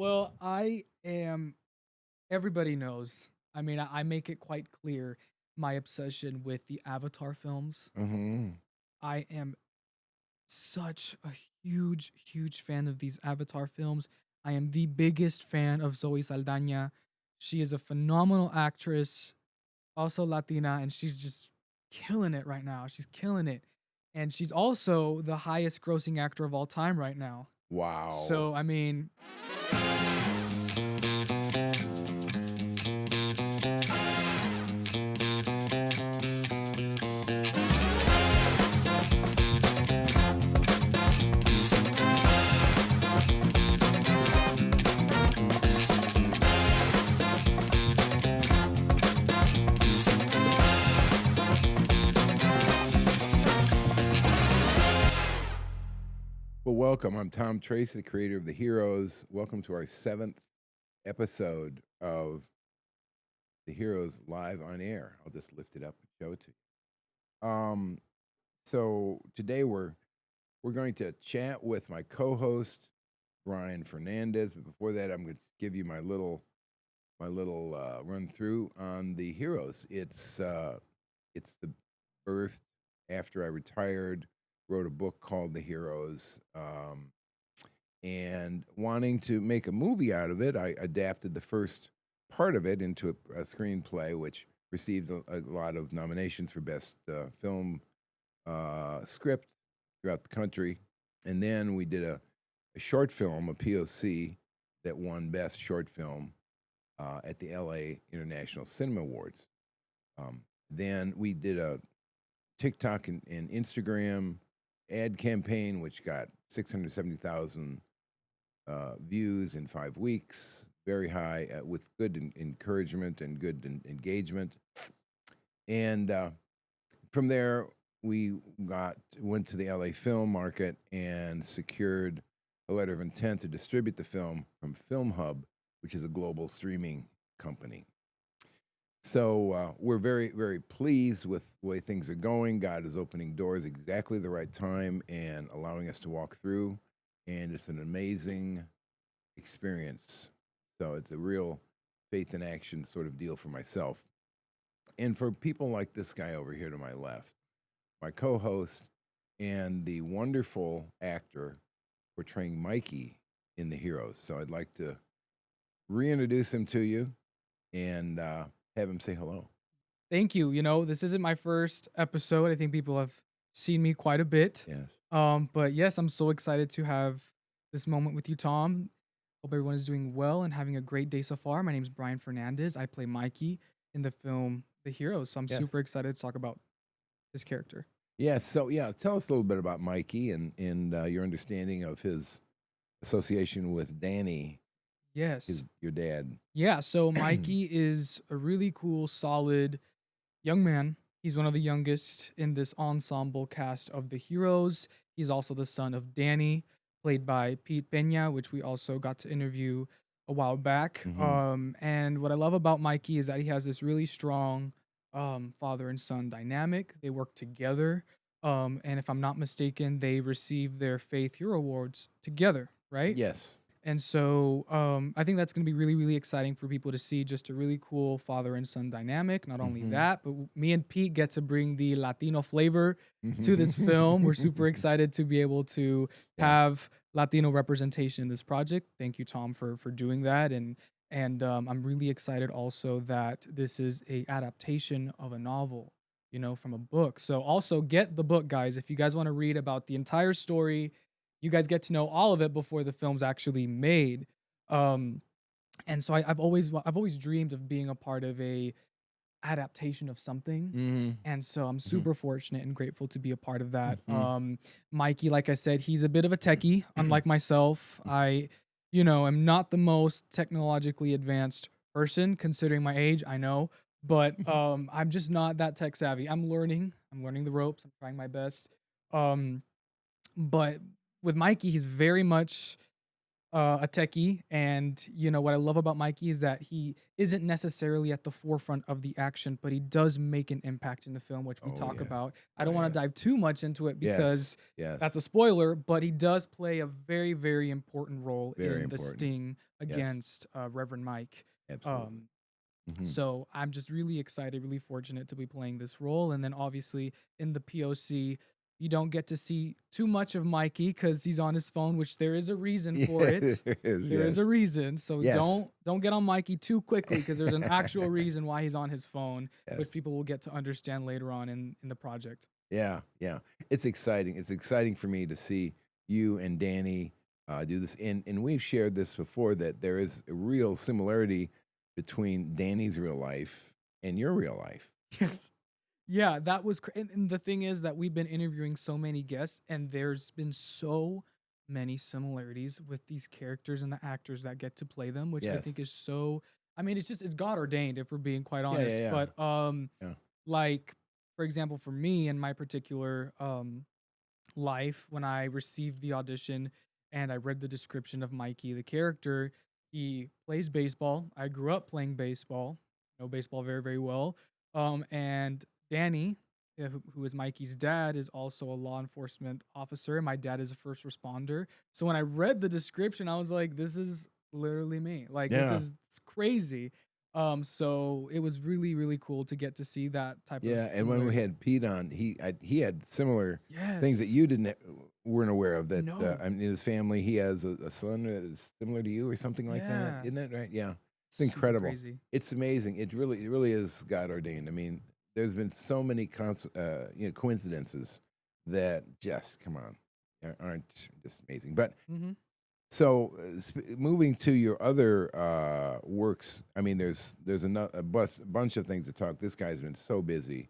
Well, I am. Everybody knows. I mean, I make it quite clear my obsession with the Avatar films. Hmm. I am such a huge fan of these Avatar films. I am the biggest fan of Zoe Saldana. She is a phenomenal actress, also Latina, and she's just killing it right now. She's killing it. And she's also the highest grossing actor of all time right now. Wow. So, I mean, Well, welcome. I'm Tom Tracy, the creator of The Heroes. Welcome to our seventh episode of The Heroes live on air. I'll just lift it up and show it to you. So today we're going to chat with my co-host Bryan Fernandez. But before that, I'm going to give you my little run through on The Heroes. It's the birth after I retired. Wrote a book called The Heroes. And wanting to make a movie out of it, I adapted the first part of it into a screenplay, which received a lot of nominations for best film script throughout the country. And then we did a short film, a POC, that won best short film at the LA International Cinema Awards. Then we did a TikTok and Instagram ad campaign, which got 670,000 views in 5 weeks, very high, with good encouragement and good engagement. And from there, we went to the LA film market and secured a letter of intent to distribute the film from Film Hub, which is a global streaming company. So we're very pleased with the way things are going. God is opening doors exactly the right time and allowing us to walk through, and it's an amazing experience. So it's a real faith in action sort of deal for myself. And for people like this guy over here to my left, my co host and the wonderful actor portraying Mikey in The Heroes. So I'd like to reintroduce him to you and have him say hello. thank you. You know, this isn't my first episode. I think people have seen me quite a bit. Yes. But yes, I'm so excited to have this moment with you, Tom. Hope everyone is doing well and having a great day so far. My name is Bryan Fernandez. I play Mikey in the film The Heroes. So I'm Yes. super excited to talk about this character. Yes. So, yeah, tell us a little bit about Mikey and your understanding of his association with Danny, Yes. your dad. Yeah. So Mikey is a really cool, solid young man. He's one of the youngest in this ensemble cast of The Heroes. He's also the son of Danny, played by Pete Pena, which we also got to interview a while back. Hmm. And what I love about Mikey is that he has this really strong father and son dynamic. They work together. And if I'm not mistaken, they receive their Faith Hero Awards together, right? Yes. And so I think that's going to be really exciting for people to see, just a really cool father and son dynamic. Not only Hmm. that, but me and Pete get to bring the Latino flavor to this film. We're super excited to be able to Yeah. have Latino representation in this project. Thank you, Tom, for doing that. And I'm really excited also that this is a adaptation of a novel, you know, from a book. So also get the book, guys, if you guys want to read about the entire story. You guys get to know all of it before the film's actually made. Um, and so I've always dreamed of being a part of a adaptation of something. Hmm. And so I'm Hmm. super fortunate and grateful to be a part of that. Hmm. Mikey, like I said, he's a bit of a techie, unlike myself. I, am not the most technologically advanced person considering my age, I know, but I'm just not that tech savvy. I'm learning. I'm learning the ropes. I'm trying my best. Um, but with Mikey, he's very much a techie, and what I love about Mikey is that he isn't necessarily at the forefront of the action, but he does make an impact in the film, which we Oh, talk yes. about. I Oh, don't want to yes. dive too much into it Yes. because that's Yes. a spoiler, but he does play a very, very important role Very in the important. sting Yes. against Reverend Mike. Absolutely. Um, Mhm. so I'm just really excited, really fortunate to be playing this role. And then obviously in the POC, you don't get to see too much of Mikey because he's on his phone, which there is a reason for Yeah, it. there is, There is a yes. reason. So Yes. don't get on Mikey too quickly because there's an actual reason why he's on his phone, which Yes. people will get to understand later on in the project. Yeah, yeah. It's exciting. It's exciting for me to see you and Danny do this. And we've shared this before that there is a real similarity between Danny's real life and your real life. Yes. Yeah, that was and the thing is that we've been interviewing so many guests, and there's been so many similarities with these characters and the actors that get to play them, which I think Yes. is so I mean, it's God ordained if we're being quite Yeah, yeah, honest, yeah. but, Yeah. like, for example, for me in my particular, life when I received the audition and I read the description of Mikey, the character. He plays baseball. I grew up playing baseball, know baseball very, very well. And Danny, who is Mikey's dad, is also a law enforcement officer. My dad is a first responder. So when I read the description, I was like, this is literally me. Like, this Yeah. is it's crazy. So it was really, really cool to get to see that type of Yeah, and when we similarity. had Pete on, he had similar things that Yes. you didn't weren't aware of. That No. I mean, his family, he has a son that is similar to you, or something like that, Yeah. isn't it? Right? Yeah, it's Super incredible. crazy. It's amazing. It really is God ordained. I mean, there's been so many coincidences that just come on, aren't just amazing. But Mhm. so, moving to your other works, I mean, there's a bunch of things to talk. This guy's been so busy.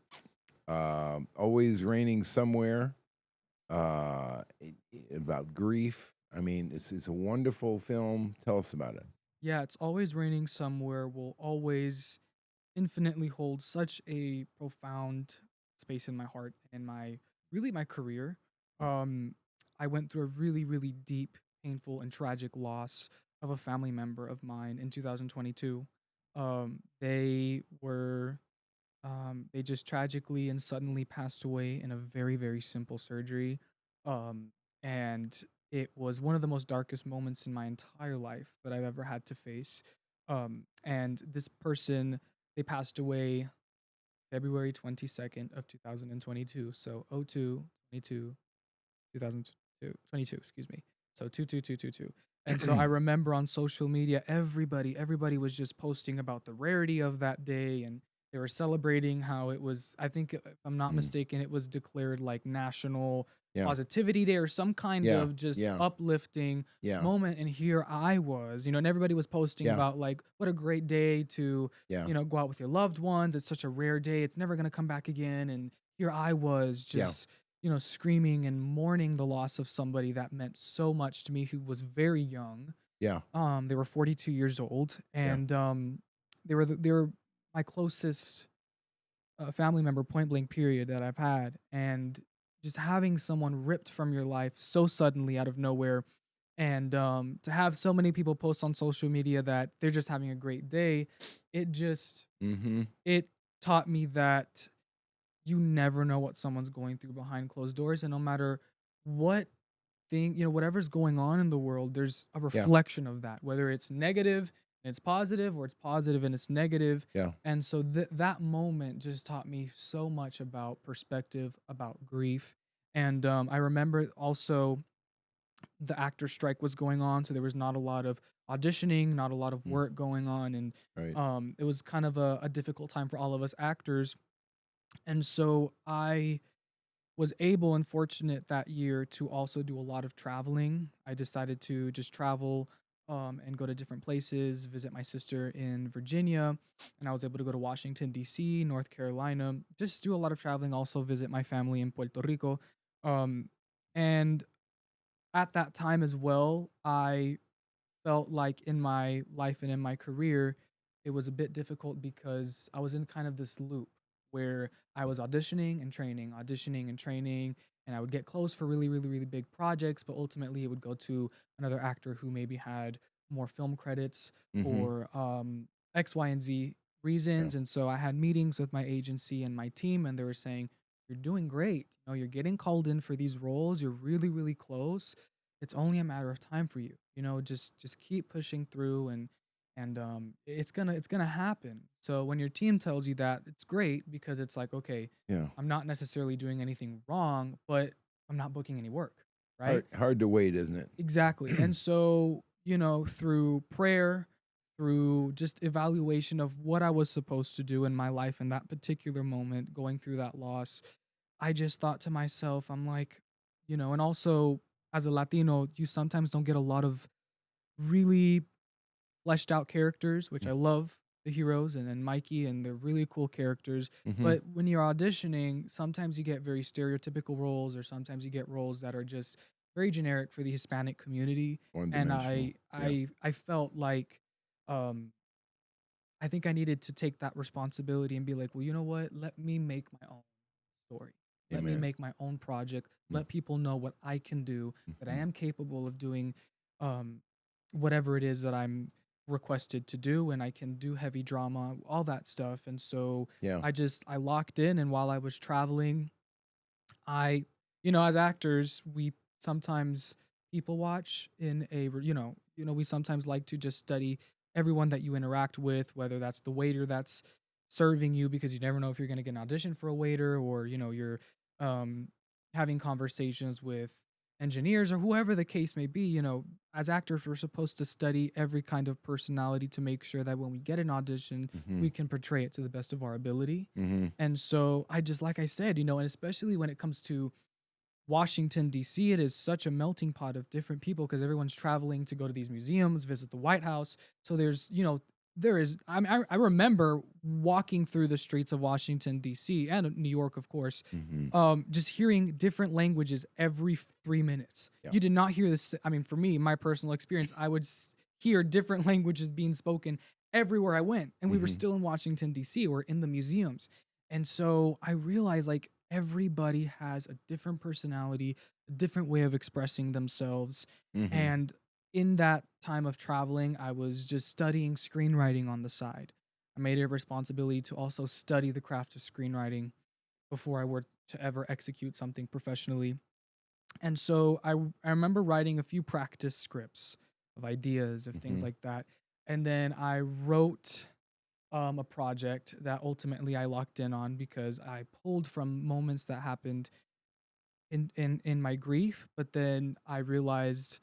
Always raining somewhere. About grief. I mean, it's a wonderful film. Tell us about it. Yeah, It's Always Raining Somewhere will always infinitely hold such a profound space in my heart and my really my career. Um, I went through a really, really deep, painful, and tragic loss of a family member of mine in 2022. They just tragically and suddenly passed away in a very, very simple surgery. Um, and it was one of the most darkest moments in my entire life that I've ever had to face. And this person, they passed away February 22nd of 2022. So 02/22 2022, excuse me. So 22222. And so I remember on social media, everybody was just posting about the rarity of that day, and they were celebrating how it was, I think, if I'm not Mm. mistaken, it was declared like National Yeah, Positivity Day or some kind yeah, of just yeah, uplifting yeah, moment. And here I was, and everybody was posting yeah, about like what a great day to, yeah, go out with your loved ones. It's such a rare day. It's never gonna come back again. And here I was yeah, just screaming and mourning the loss of somebody that meant so much to me who was very young. yeah, They were 42 years old, yeah, and they were my closest family member, point blank period, that I've had. And just having someone ripped from your life so suddenly out of nowhere, and to have so many people post on social media that they're just having a great day, it just mm-hmm. it taught me that you never know what someone's going through behind closed doors, and no matter what whatever's going on in the world, there's a Yeah, reflection of that, whether it's negative and it's positive, or it's positive and it's negative. yeah, And so that moment just taught me so much about perspective, about grief. And I remember also the actor strike was going on, so there was not a lot of auditioning, not a lot of mm, work going on, and right, it was kind of a difficult time for all of us actors. And so I was able and fortunate that year to also do a lot of traveling. I decided to just travel and go to different places, visit my sister in Virginia, and I was able to go to Washington, D.C., North Carolina, just do a lot of traveling, also visit my family in Puerto Rico. Um, and at that time as well, I felt like in my life and in my career, it was a bit difficult because I was in kind of this loop where I was auditioning and training, and I would get close for really big projects, but ultimately it would go to another actor who maybe had more film credits Mhm. or X, Y, and Z Yeah. reasons. And so I had meetings with my agency and my team, and they were saying, "You're doing great. You know, you're getting called in for these roles. You're really close. It's only a matter of time for you. You know, just keep pushing through and it's gonna happen." So when your team tells you that, it's great because it's like, okay, Yeah. I'm not necessarily doing anything wrong, but I'm not booking any work, right? Hard to wait, isn't Exactly. it? And so, through prayer, through just evaluation of what I was supposed to do in my life in that particular moment, going through that loss, I just thought to myself, I'm like, and also as a Latino, you sometimes don't get a lot of really fleshed out characters, which I Mm. love the heroes and Mikey, and they're really cool characters. Mhm. But when you're auditioning, sometimes you get very stereotypical roles, or sometimes you get roles that are just very generic for the Hispanic community. And One-dimensional. I Yeah. I I felt like um I think I needed to take that responsibility and be like, well, you know what? Let me make my own story. Let me Amen. make my own project. Mm. Let people know what I can do, that I Mhm. am capable of doing um, whatever it is that I'm requested to do, and I can do heavy drama, all that stuff. And so Yeah. I locked in, and while I was traveling, I, as actors, we sometimes people watch in we sometimes like to just study everyone that you interact with, whether that's the waiter that's serving you, because you never know if you're going to get an audition for a waiter, or, you're um, having conversations with engineers or whoever the case may be. As actors, we're supposed to study every kind of personality to make sure that when we get an audition, we Mhm. can portray it to the best of our ability. Mhm. And so I just, like I said, and especially when it comes to Washington, D.C., it is such a melting pot of different people because everyone's traveling to go to these museums, visit the White House. So there is, I remember walking through the streets of Washington, D.C., and New York, of course, Mhm. just hearing different languages every 3 minutes. Yeah. You did not hear this. I mean, for me, my personal experience, I would hear different languages being spoken everywhere I went. And we were Mhm. still in Washington, D.C., or in the museums. And so I realized, like, everybody has a different personality, a different way of expressing themselves. Mhm. And in that time of traveling, I was just studying screenwriting on the side. I made it a responsibility to also study the craft of screenwriting before I were to ever execute something professionally. And so I remember writing a few practice scripts of ideas, of things Mhm. like that. And then I wrote a project that ultimately I locked in on because I pulled from moments that happened in my grief, but then I realized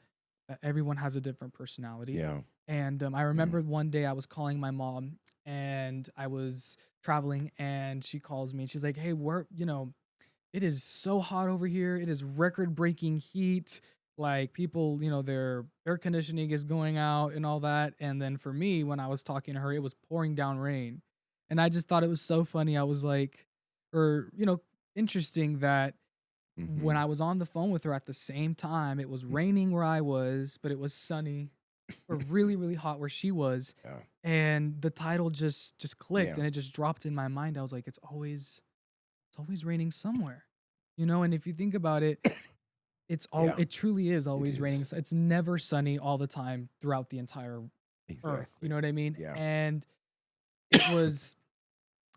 that everyone has a different personality. Yeah. And I Yeah. remember one day I was calling my mom, and I was traveling, and she calls me and she's like, "Hey, it is so hot over here. It is record breaking heat. Like, people, their air conditioning is going out and all that." And then for me, when I was talking to her, it was pouring down rain. And I just thought it was so funny. I was like, or, interesting that when Mhm. I was on the phone with her at the same time, it was Mm. raining where I was, but it was sunny or really hot where she was. Yeah. And the title just clicked, Yeah. and it just dropped in my mind. I was like, it's always raining somewhere. And if you think about it, Yeah. it truly is It always raining. is. So it's never sunny all the time throughout the entire earth. You Exactly. know what I mean? Yeah. And it was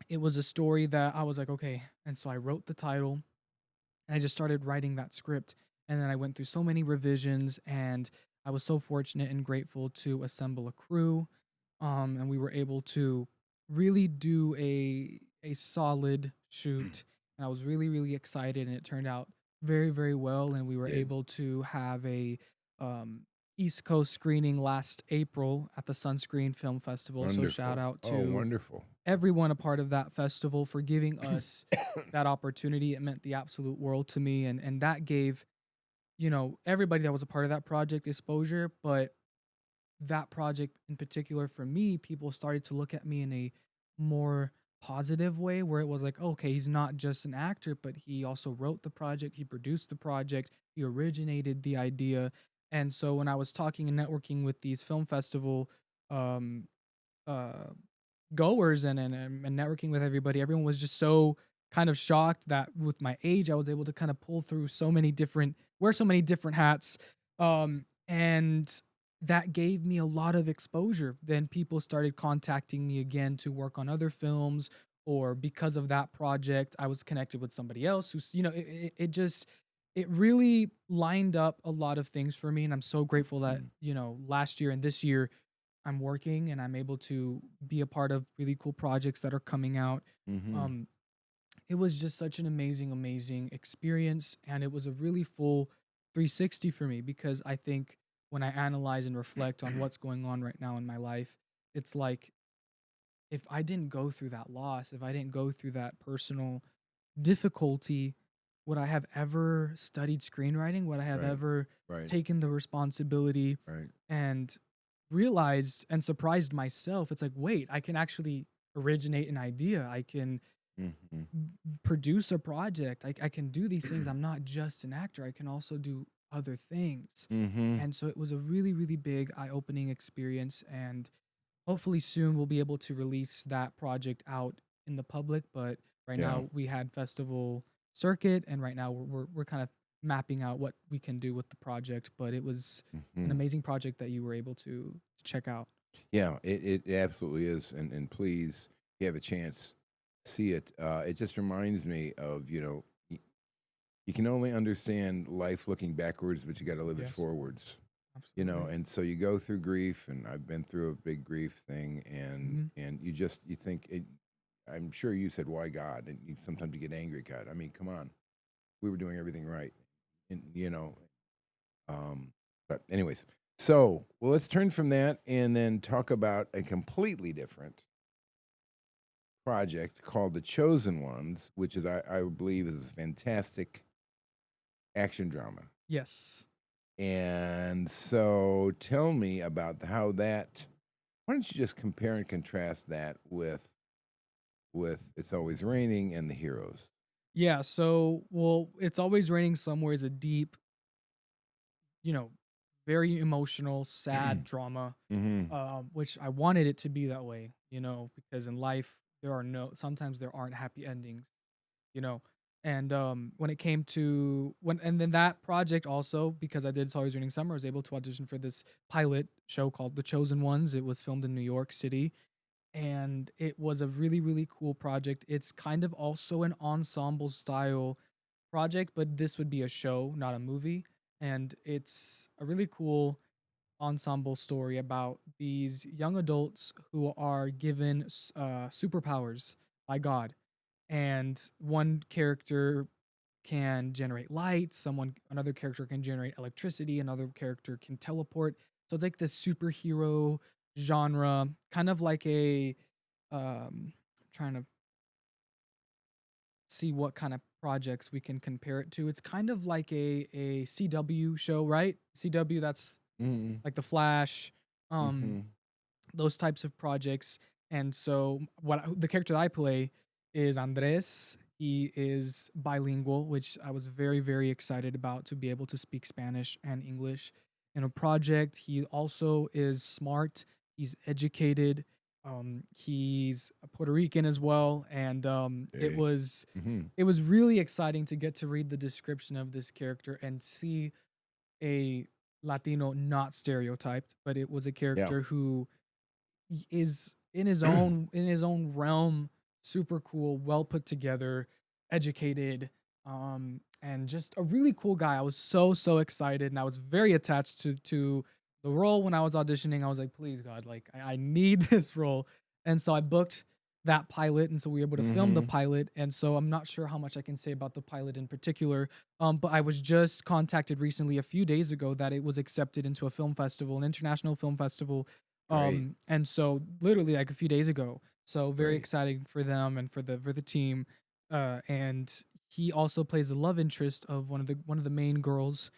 it was a story that I was like, okay. And so I wrote the title, and I just started writing that script. And then I went through so many revisions, and I was so fortunate and grateful to assemble a crew. And we were able to really do a solid shoot. And I was really excited, and it turned out very well. And we were Did. able to have a um, East Coast screening last April at the Sunscreen Film Festival. So shout Wonderful. out Oh, to wonderful. everyone a part of that festival for giving us that opportunity. It meant the absolute world to me, and that gave, everybody that was a part of that project exposure. But that project in particular, for me, people started to look at me in a more positive way, where it was like, okay, he's not just an actor, but he also wrote the project, he produced the project, he originated the idea. And so when I was talking and networking with these film festival um uh goers and networking with everybody, everyone was just so kind of shocked that with my age, I was able to kind of pull through so many different, wear so many different hats. And that gave me a lot of exposure. Then people started contacting me again to work on other films, or because of that project, I was connected with somebody else who's, it just, it really lined up a lot of things for me. And I'm so grateful that, Mm. last year and this year, I'm working and I'm able to be a part of really cool projects that are coming out. Mhm. Um, it was just such an amazing, amazing experience. And it was a really full 360 for me, because I think when I analyze and reflect on what's going on right now in my life, it's like if I didn't go through that loss, if I didn't go through that personal difficulty, would I have ever studied screenwriting? Would I have Right. ever Right. taken the responsibility Right. and realized and surprised myself? It's like, wait, I can actually originate an idea. I can Mhm. produce a project. I can do these things. I'm not just an actor. I can also do other things. Mhm. And so it was a really, really big eye opening experience. And hopefully soon we'll be able to release that project out in the public. But right Yeah. now we had festival circuit, and right now we're kind of mapping out what we can do with the project. But it was an Mhm. amazing project that you were able to check out. Yeah, it absolutely is, and please, if you have a chance, see it. It just reminds me of, you can only understand life looking backwards, but you gotta live it Yes, forwards. absolutely. And so you go through grief, and I've been through a big grief thing, and Hmm. you think it. I'm sure you said, "Why God?" And sometimes you get angry at God. I mean, come on, we were doing everything right, and Um, but anyways, so well, let's turn from that and then talk about a completely different project called The Chosen Ones, which is I believe is a fantastic action drama. Yes. And so tell me about how that. Why don't you just compare and contrast that with It's Always Raining and The Heroes? Yeah. So, well, It's Always Raining Somewhere is a deep, you know, very emotional, sad drama, Hmm. which I wanted it to be that way, because in life sometimes there aren't happy endings, you know. And when it came to when and then that project also, because I did It's Always Raining Summer, I was able to audition for this pilot show called The Chosen Ones. It was filmed in New York City, and it was a really, really cool project. It's kind of also an ensemble style project, but this would be a show, not a movie. And it's a really cool ensemble story about these young adults who are given superpowers by God. And one character can generate light, another character can generate electricity, another character can teleport. So it's like this superhero genre, kind of like a trying to see what kind of projects we can compare it to. It's kind of like a CW show, right? CW, that's Hmm. like The Flash, um, Hmm. those types of projects. And so the character that I play is Andres. He is bilingual, which I was very, very excited about, to be able to speak Spanish and English in a project. He also is smart. He's educated. He's Puerto Rican as well, and it Hey. was Hmm. it was really exciting to get to read the description of this character and see a Latino, not stereotyped, but it was a Yeah. character who is in his own realm, super cool, well put together, educated, and just a really cool guy. I was so excited, and I was very attached to the role when I was auditioning. I was like, please God, like I need this role. And so I booked that pilot, and so we were able to film the Hmm. pilot. And so I'm not sure how much I can say about the pilot in particular, but I was just contacted recently, a few days ago, that it was accepted into a film festival, an international film festival. Great. And so literally like a few days ago. So very Great. exciting for them and for the team. And he also plays the love interest of one of the main girls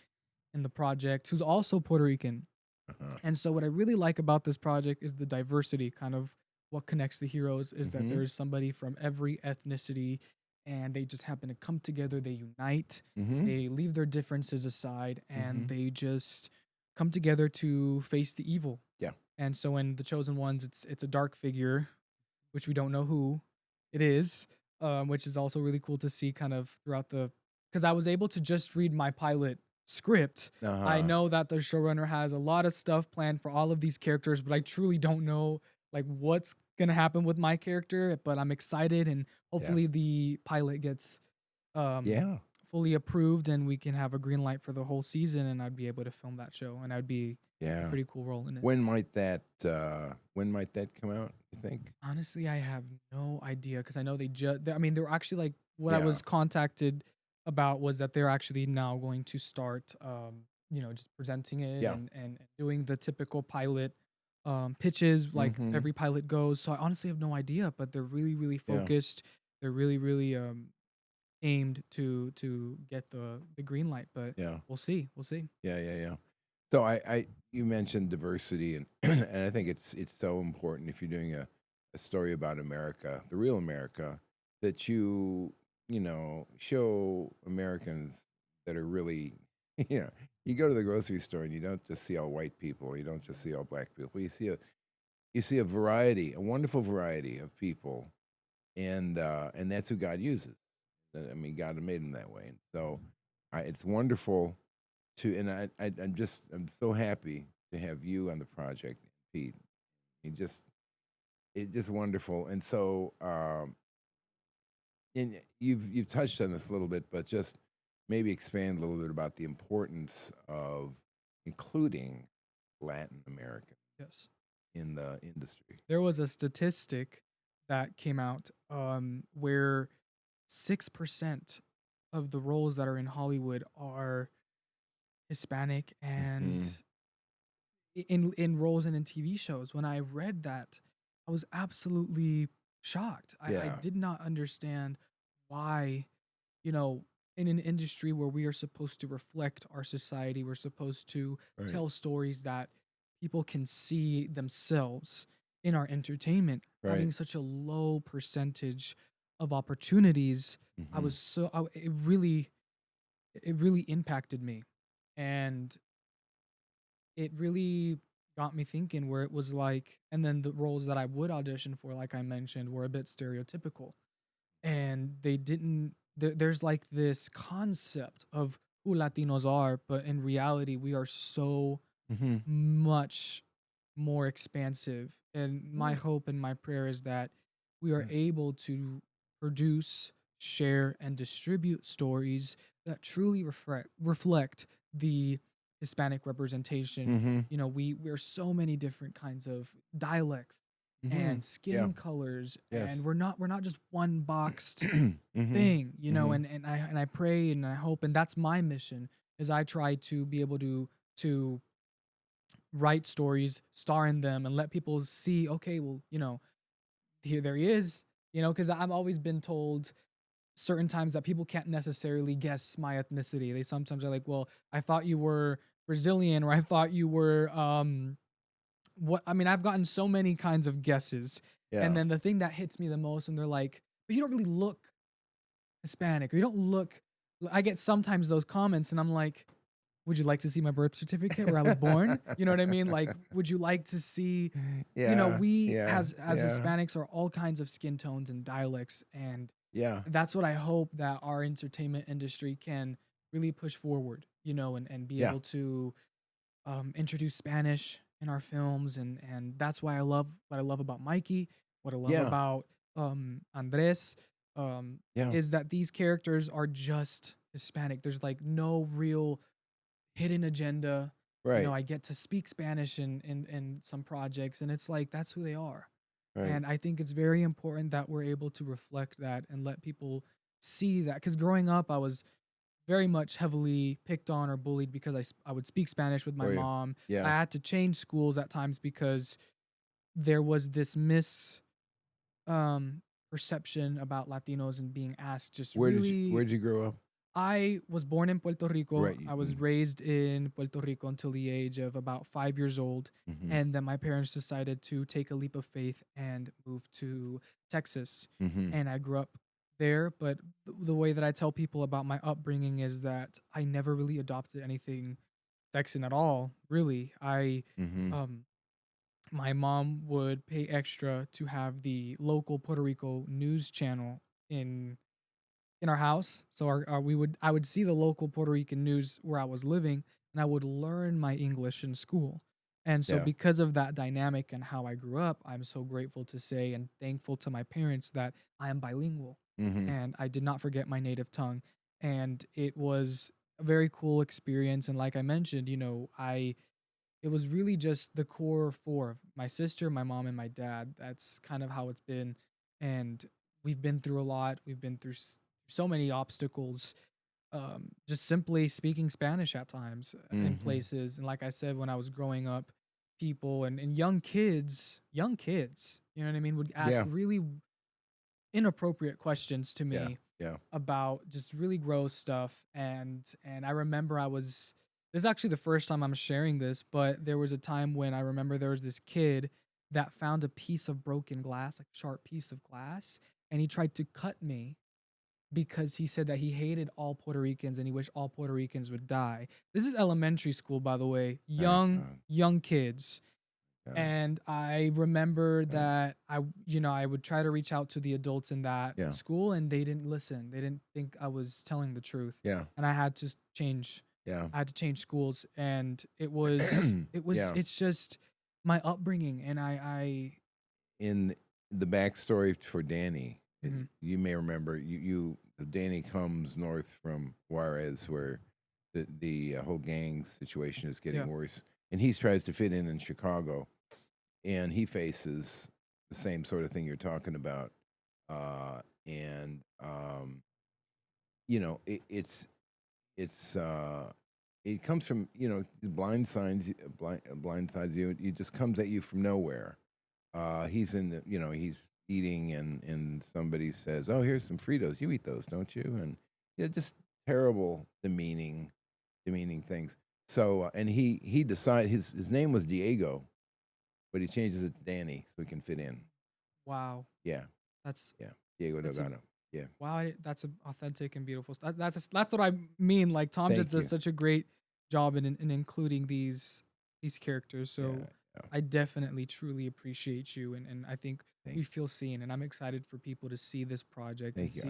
in the project, who's also Puerto Rican. Uh-huh. And so what I really like about this project is the diversity. Kind of what connects the heroes is that Hmm. there's somebody from every ethnicity, and they just happen to come together, they unite, Hmm. they leave their differences aside, and Hmm. they just come together to face the evil. Yeah. And so in The Chosen Ones, it's a dark figure which we don't know who it is, which is also really cool to see kind of throughout the because I was able to just read my pilot script. I Uh-huh. know that the showrunner has a lot of stuff planned for all of these characters, but I truly don't know like what's gonna happen with my character. But I'm excited, and Yeah. hopefully the pilot gets um, Yeah. fully approved, and we can have a green light for the whole season, and I'd be able to film that show, and I'd be a Yeah. pretty cool role in it. When might that come out, you think? Honestly, I have no idea because I know they just. I mean, they're actually like what I Yeah. was contacted about was that they're actually now going to start, just presenting it Yeah. and doing the typical pilot pitches like Mhm. every pilot goes. So I honestly have no idea, but they're really, really Yeah. focused. They're really, really aimed to get the green light. But Yeah. we'll see. We'll see. Yeah, yeah, yeah. So I you mentioned diversity, and and I think it's so important if you're doing a story about America, the real America, that show Americans that are really you go to the grocery store and you don't just see all white people, you don't just see all black people. You see a variety, a wonderful variety of people, and that's who God uses. I mean, God made them that way. And so it's wonderful and I'm so happy to have you on the project, Pete. It just it's just wonderful. And so and you've touched on this a little bit, but just maybe expand a little bit about the importance of including Latin American Yes. in the industry. There was a statistic that came out where 6% of the roles that are in Hollywood are Hispanic and Hmm. in roles and in TV shows. When I read that, I was absolutely shocked. I Yeah. did not understand why, you know, in an industry where we are supposed to reflect our society, we're supposed to Right. tell stories that people can see themselves in our entertainment, Right. having such a low percentage of opportunities. I Hmm. was so I, it really impacted me, and it really got me thinking where it was like, and then the roles that I would audition for, like I mentioned, were a bit stereotypical, and they didn't there's like this concept of who Latinos are, but in reality we are so Hmm. much more expansive. And my hope and my prayer is that we are Yeah. able to produce, share, and distribute stories that truly reflect the Hispanic representation. Hmm. We're so many different kinds of dialects Hmm. and Yeah. skin colors, and Yes. we're not just one boxed Hmm. thing, Hmm. and I pray and I hope, and that's my mission, is I try to be able to write stories, star in them, and let people see, okay, well, here there he is, because I've always been told certain times that people can't necessarily guess my ethnicity. They sometimes are like, well, I thought you were Brazilian, or I thought you were what I mean, I've gotten so many kinds of guesses. And Yeah. then the thing that hits me the most, and they're like, but you don't really look Hispanic, or you don't look. I get sometimes those comments, and I'm like, would you like to see my birth certificate where I was born? You know what I mean? Like, would you like to see, Yeah. we Yeah. as Yeah. Hispanics are all kinds of skin tones and dialects, and Yeah. that's what I hope that our entertainment industry can really push forward, and be Yeah. able to introduce Spanish in our films, and that's why I love what I love about Mikey, what I love Yeah. about Andres, Yeah. is that these characters are just Hispanic. There's like no real hidden agenda. Right. I get to speak Spanish in some projects, and it's like that's who they are. Right. And I think it's very important that we're able to reflect that and let people see that. Because growing up, I was very much heavily picked on or bullied because I would speak Spanish with my For you. mom. I Yeah. had to change schools at times because there was this um, perception about Latinos and being asked just Where really. did you grow up? I was born in Puerto Rico. Right. I was raised in Puerto Rico until the age of about 5 years old. Mm-hmm. And then my parents decided to take a leap of faith and move to Texas. Mm-hmm. And I grew up there. But the way that I tell people about my upbringing is that I never really adopted anything Texan at all, really. Mm-hmm. Um, my mom would pay extra to have the local Puerto Rico news channel in in our house. So our we would I would see the local Puerto Rican news where I was living, and I would learn my English in school. And so Yeah. because of that dynamic and how I grew up, I'm so grateful to say and thankful to my parents that I am bilingual Hmm. and I did not forget my native tongue. And it was a very cool experience. And like I mentioned, I it was really just the core four of my sister, my mom, and my dad. That's kind of how it's been. And we've been through a lot. We've been through so many obstacles, just simply speaking Spanish at times in Hmm. places. And like I said, when I was growing up, people and young kids, you know what I mean, would ask Yeah. really inappropriate questions to Yeah. me Yeah. about just really gross stuff. And I remember I was this is actually the first time I'm sharing this, but there was a time when I remember there was this kid that found a piece of broken glass, like a sharp piece of glass, and he tried to cut me because he said that he hated all Puerto Ricans and he wished all Puerto Ricans would die. This is elementary school, by the way. My Young, God. young kids. God. And I remember Right. that I would try to reach out to the adults in that Yeah. school and they didn't listen. They didn't think I was telling the truth. Yeah. And I had to change Yeah. I had to change schools and Yeah. it's just my upbringing and I In the backstory for Danny, mhm, you may remember Danny comes north from Juarez, where the whole gang situation is yeah. getting worse, and he tries to fit in Chicago, and he faces the same sort of thing you're talking about, and it's it comes from blindsides you. It just comes at you from nowhere. He's in the he's eating, and somebody says, "Oh, here's some Fritos. You eat those, don't you?" And yeah, just terrible, demeaning things. So and he decided his name was Diego, but he changes it to Danny so he can fit in. Wow. Yeah, That's yeah, Diego that's a Delgado. Yeah, wow, that's a authentic and beautiful that's what I mean. Like Tom just thank does you. such a great job in including these characters. Yeah, So yeah, I definitely truly appreciate you and I think we thank feel seen and I'm excited for people to see this project and thank you. see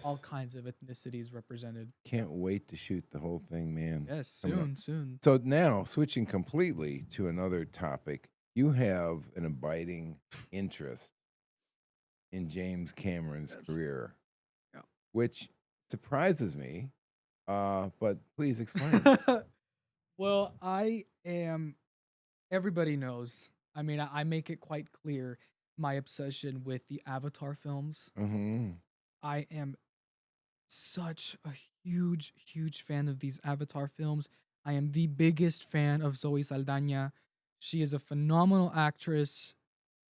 all Yes, kinds of ethnicities represented. can't wait to shoot the whole thing, man. Yes, Coming up. soon, soon. So now, switching completely to another topic, you have an abiding interest in James Cameron's Yes. career, Yeah. which surprises me. But please explain. Well, I am everybody knows. I mean, I make it quite clear my obsession with the Avatar films. Hmm. I am such a huge fan of these Avatar films. I am the biggest fan of Zoe Saldana. She is a phenomenal actress,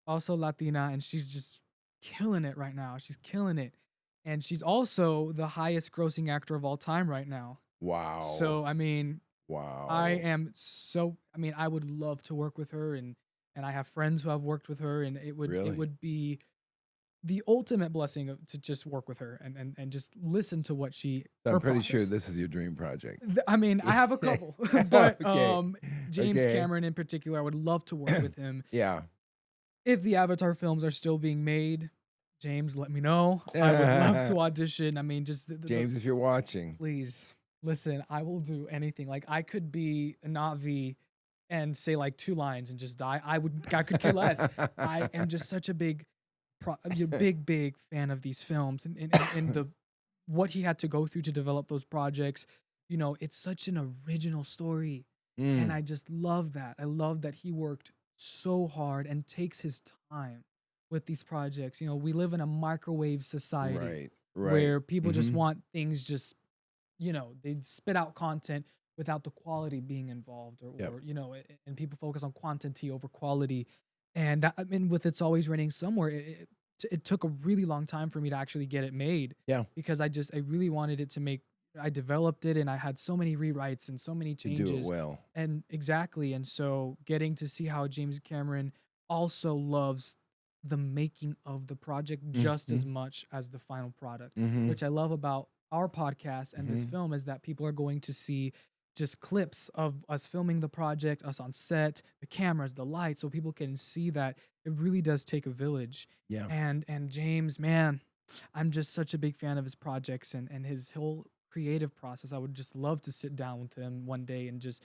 also Latina, and she's just killing it right now. She's killing it. And she's also the highest grossing actor of all time right now. Wow. So, I mean, Wow. I mean, I would love to work with her and I have friends who have worked with her and it Really? would be the ultimate blessing to just work with her and just listen to what So her I'm pretty sure process. this is your dream project. I mean, I have a couple, but Okay. James Okay. Cameron in particular, I would love to work with him. Yeah. If the Avatar films are still being made, James, let me know. I would love to audition. I mean, just the James, if you're watching, please listen. I will do anything. Like I could be a Navi and say like two lines and just die. I could care less. I am just such a big fan of these films and the what he had to go through to develop those projects. It's such an original story. And Mm, I just love that. I love that he worked so hard and takes his time with these projects. We live in a microwave society right. Right. where people just Hmm. want things just, they spit out content without the quality being involved Yep. and people focus on quantity over quality. And that, I mean, with It's Always Raining Somewhere, it took a really long time for me to actually get it made Yeah. because I really wanted it to make. I developed it and I had so many rewrites and so many To do it changes. well. And exactly. And so getting to see how James Cameron also loves the making of the project just Hmm. as much as the final product, Hmm. which I love about our podcast and this Hmm. film is that people are going to see just clips of us filming the project, us on set, the cameras, the lights, so people can see that it really does take a village. Yeah. And James, man, I'm just such a big fan of his projects and his whole creative process. I would just love to sit down with him one day and just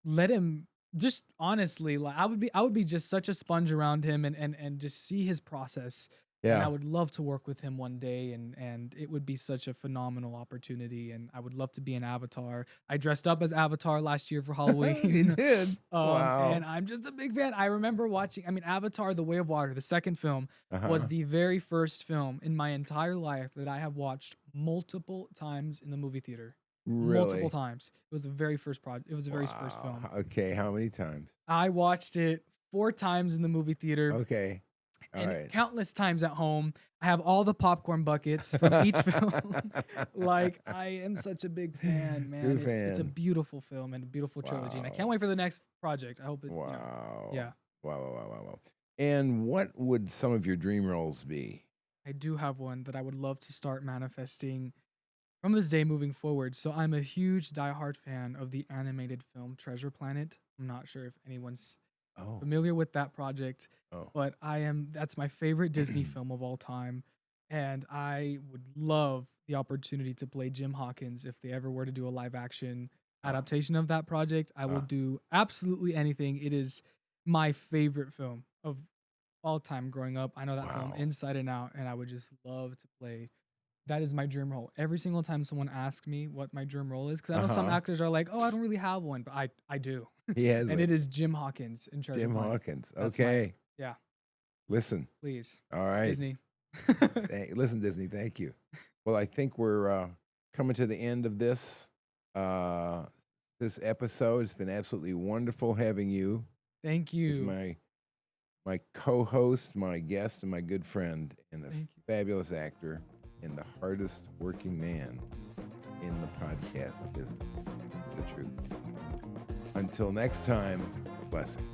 let him just honestly, like I would be just such a sponge around him and just see his process. And I Yeah. would love to work with him one day, and it would be such a phenomenal opportunity, and I would love to be an Avatar. I dressed up as Avatar last year for You Halloween. did. And Wow. I'm just a big fan. I remember watching, I mean, Avatar: The Way of Water, the second film, was Uh-huh. the very first film in my entire life that I have watched multiple times in the movie theater. Multiple Really? times. It was the very first project. It was the very first Wow. film. Okay. How many times? I watched it 4 times in the movie theater Okay. All and right. countless times at home. I have all the popcorn buckets from each film. Like, I am such a big fan, man. True It's a fan. beautiful film and a beautiful trilogy, and I can't Wow. wait for the next project. I hope it, Wow. yeah. Wow, wow, wow, wow, wow. And what would some of your dream roles be? I do have one that I would love to start manifesting from this day moving forward. So I'm a huge diehard fan of the animated film Treasure Planet. I'm not sure if anyone's Oh, familiar with that project, oh. but that's my favorite Disney film of all time. And I would love the opportunity to play Jim Hawkins if they ever were to do a live action Oh, adaptation of that project. I will uh, do absolutely anything. It is my favorite film of all time growing up. I know that film wow. inside and out, and I would just love to play. That is my dream role. Every single time someone asks me what my dream role is, because I know some Uh-huh. actors are like, "Oh, I don't really have one," but I do, He has and one. it is Jim Hawkins in Treasure Jim Planet. Hawkins. That's my Okay. yeah. Listen. Please, All right. Disney. Listen, Disney, thank you. Well, I think we're coming to the end of uh, this episode. It's been absolutely wonderful having you Thank as you. my co-host, my guest, and my good friend, and a Thank you. fabulous actor, and the hardest working man in the podcast business. The truth. Until next time, blessings.